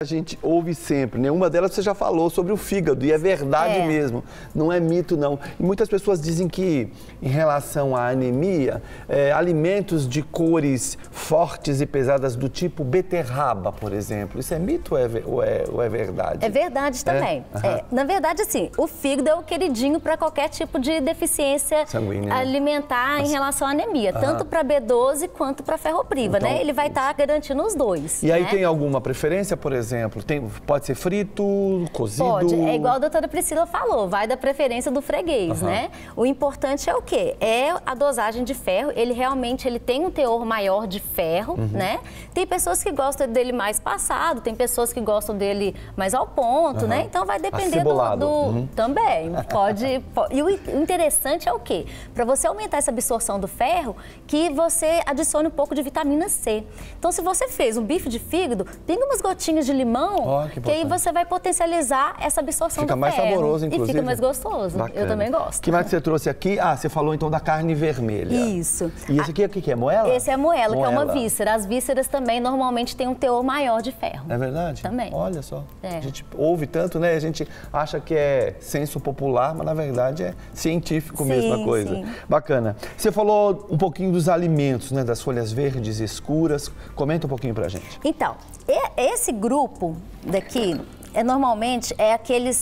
A gente ouve sempre, nenhuma delas você já falou sobre o fígado, e é verdade mesmo, não é mito não. E muitas pessoas dizem que, em relação à anemia, alimentos de cores fortes e pesadas do tipo beterraba, por exemplo, isso é mito ou é verdade? É verdade também. Na verdade, assim, o fígado é o queridinho para qualquer tipo de deficiência sanguínea alimentar em relação à anemia, tanto para B12 quanto para ferropriva, então, né? Ele vai estar garantindo os dois. E aí tem alguma preferência, por exemplo? Pode ser frito, cozido? Pode, é igual a doutora Priscila falou, vai da preferência do freguês, né? O importante é o quê? É a dosagem de ferro, ele realmente tem um teor maior de ferro, né? Tem pessoas que gostam dele mais passado, tem pessoas que gostam dele mais ao ponto, né? Então vai depender do também, pode. E o interessante é o quê? Para você aumentar essa absorção do ferro, que você adicione um pouco de vitamina C. Então se você fez um bife de fígado, pinga umas gotinhas de limão, que aí você vai potencializar essa absorção do ferro. Fica mais saboroso, inclusive. E fica mais gostoso. Bacana. Eu também gosto. Que mais que você trouxe aqui? Ah, você falou então da carne vermelha. Isso. E esse aqui é o que é? Moela? Esse é moela, que é uma víscera. As vísceras também normalmente têm um teor maior de ferro. É verdade? Também. Olha só. A gente ouve tanto, né? A gente acha que é senso popular, mas na verdade é científico mesmo a coisa. Sim. Bacana. Você falou um pouquinho dos alimentos, né? Das folhas verdes escuras. Comenta um pouquinho pra gente. Então, esse grupo daqui normalmente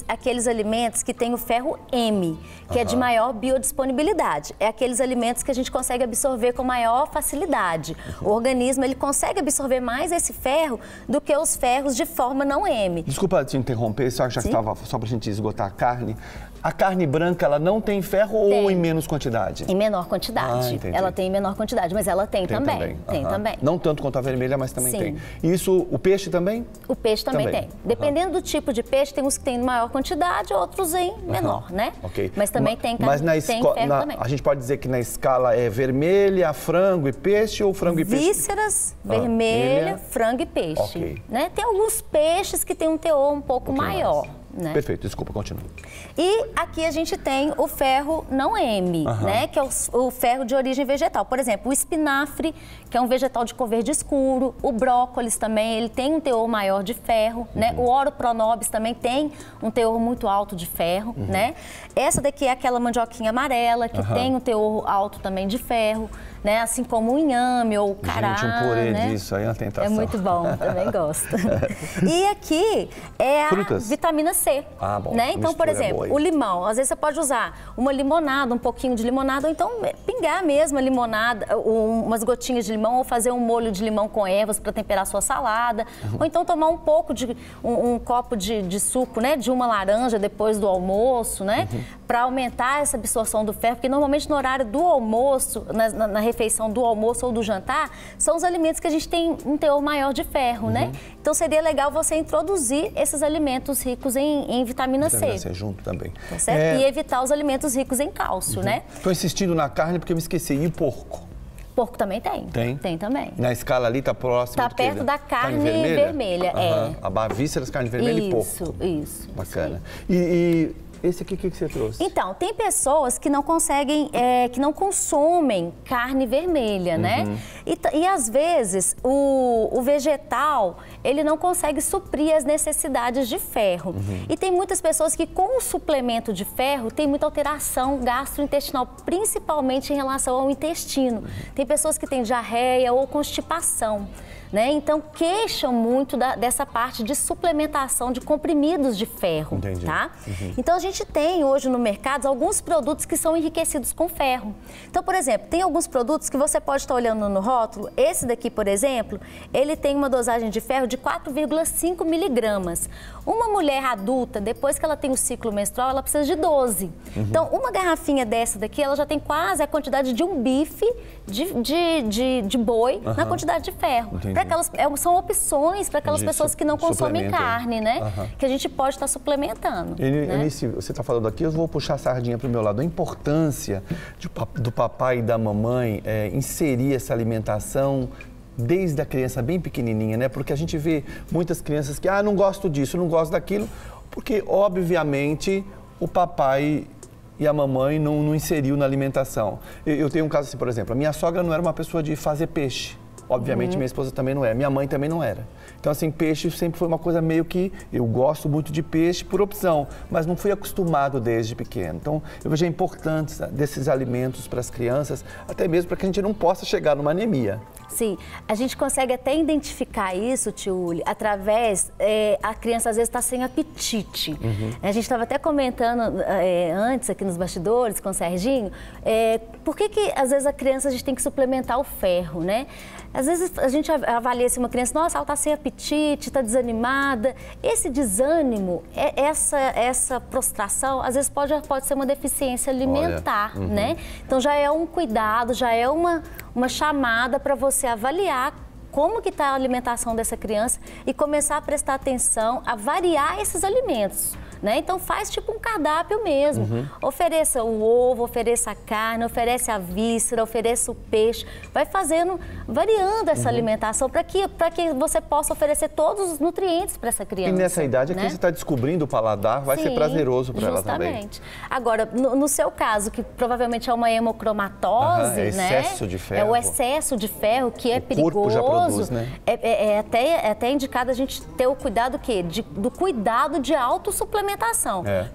aqueles alimentos que têm o ferro M, que é de maior biodisponibilidade. É aqueles alimentos que a gente consegue absorver com maior facilidade. O organismo ele consegue absorver mais esse ferro do que os ferros de forma não M. Desculpa te interromper, só que já estava só para a gente esgotar a carne. A carne branca, ela não tem ferro ou em menos quantidade? Em menor quantidade. Ela tem em menor quantidade, mas ela tem também. Tem também. Não tanto quanto a vermelha, mas também tem. Isso, o peixe também? O peixe também tem. Dependendo do tipo de peixe, tem uns que tem em maior quantidade, outros em menor, né? Mas também tem carne, tem ferro também. A gente pode dizer que na escala é vermelha, frango e peixe ou frango e peixe? Vísceras, vermelha, frango e peixe. Né? Tem alguns peixes que tem um teor um pouco maior. Né? Perfeito, desculpa, continua. E aqui a gente tem o ferro não M, né? Que é o ferro de origem vegetal. Por exemplo, o espinafre, que é um vegetal de cor verde escuro, o brócolis também, ele tem um teor maior de ferro, né? O Oropronobis também tem um teor muito alto de ferro, né? Essa daqui é aquela mandioquinha amarela, que tem um teor alto também de ferro, né? Assim como o inhame ou o cará, gente, um purê disso aí é uma tentação. É muito bom, também gosto. E aqui é a vitamina C, né? Então, por exemplo, o limão, às vezes você pode usar uma limonada, um pouquinho de limonada, ou então pingar mesmo a limonada, umas gotinhas de limão, ou fazer um molho de limão com ervas para temperar a sua salada, ou então tomar um pouco de um copo de suco, né? De uma laranja depois do almoço, né? Para aumentar essa absorção do ferro, porque normalmente no horário do almoço, na refeição do almoço ou do jantar, são os alimentos que a gente tem um teor maior de ferro, né? Então seria legal você introduzir esses alimentos ricos em vitamina C. Vitamina C junto também. Tá certo? E evitar os alimentos ricos em cálcio, né? Estou insistindo na carne porque eu me esqueci. E o porco? Porco também tem. Tem? Tem também. Na escala ali está próximo Tá perto da carne vermelha. A vísceras, carne vermelha e porco. Isso. Bacana. E esse aqui, o que você trouxe? Então, tem pessoas que não conseguem, que não consomem carne vermelha, né? E às vezes, o vegetal, ele não consegue suprir as necessidades de ferro. E tem muitas pessoas que, com o suplemento de ferro, tem muita alteração gastrointestinal, principalmente em relação ao intestino. Tem pessoas que têm diarreia ou constipação. Né? Então, queixam muito dessa parte de suplementação de comprimidos de ferro, tá? Então, a gente tem hoje no mercado alguns produtos que são enriquecidos com ferro. Então, por exemplo, tem alguns produtos que você pode estar olhando no rótulo. Esse daqui, por exemplo, ele tem uma dosagem de ferro de 4,5 miligramas. Uma mulher adulta, depois que ela tem o ciclo menstrual, ela precisa de 12. Então, uma garrafinha dessa daqui, ela já tem quase a quantidade de um bife de boi na quantidade de ferro. São opções para aquelas pessoas que não consomem carne, né? Que a gente pode estar suplementando. Eunice, você está falando aqui, eu vou puxar a sardinha para o meu lado. A importância do papai e da mamãe inserir essa alimentação desde a criança bem pequenininha, né? Porque a gente vê muitas crianças que, não gosto disso, não gosto daquilo, porque, obviamente, o papai e a mamãe não inseriu na alimentação. Eu tenho um caso assim, por exemplo, a minha sogra não era uma pessoa de fazer peixe. Obviamente, minha esposa também não é, minha mãe também não era. Então, assim, peixe sempre foi uma coisa meio que... Eu gosto muito de peixe por opção, mas não fui acostumado desde pequeno. Então, eu vejo a importância desses alimentos para as crianças, até mesmo para que a gente não possa chegar numa anemia. Sim, a gente consegue até identificar isso, tio Uli, através, a criança às vezes está sem apetite. A gente estava até comentando antes aqui nos bastidores com o Serginho, por que às vezes a criança a gente tem que suplementar o ferro, né? Às vezes a gente avalia assim, uma criança, nossa, ela está sem apetite, está desanimada. Esse desânimo, essa prostração, às vezes pode ser uma deficiência alimentar, né? Então já é um cuidado, já é uma chamada para você avaliar como que está a alimentação dessa criança e começar a prestar atenção, a variar esses alimentos. Né? Então faz tipo um cardápio mesmo. Ofereça o ovo, ofereça a carne, oferece a víscera, ofereça o peixe. Vai fazendo, variando essa alimentação para que você possa oferecer todos os nutrientes para essa criança. E nessa idade, a criança está descobrindo o paladar, vai ser prazeroso para ela também. Justamente. Agora, no seu caso, que provavelmente é uma hemocromatose, é excesso de ferro. É o excesso de ferro que é perigoso. O corpo já produz, né? É até indicado a gente ter o cuidado do cuidado de autossuplementação.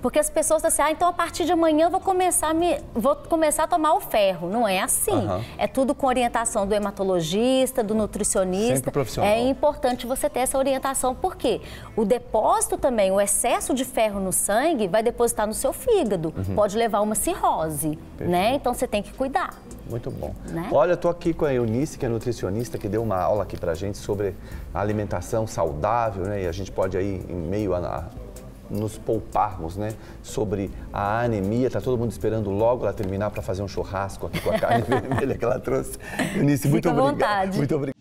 Porque as pessoas dizem assim, então a partir de amanhã eu vou começar a tomar o ferro. Não é assim. É tudo com orientação do hematologista, do nutricionista. Sempre profissional. É importante você ter essa orientação, porque o depósito também, o excesso de ferro no sangue vai depositar no seu fígado. Pode levar a uma cirrose, né? Então você tem que cuidar. Muito bom. Né? Olha, eu estou aqui com a Eunice, que é nutricionista, que deu uma aula aqui pra gente sobre a alimentação saudável, né? E a gente pode aí, em meio a nos pouparmos, né, sobre a anemia. Tá todo mundo esperando logo ela terminar para fazer um churrasco aqui com a carne vermelha que ela trouxe. Eunice, muito obrigado. Fica à vontade. Muito obrigado.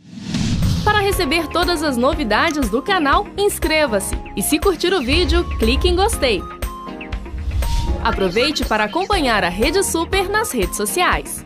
Para receber todas as novidades do canal, inscreva-se. E se curtir o vídeo, clique em gostei. Aproveite para acompanhar a Rede Super nas redes sociais.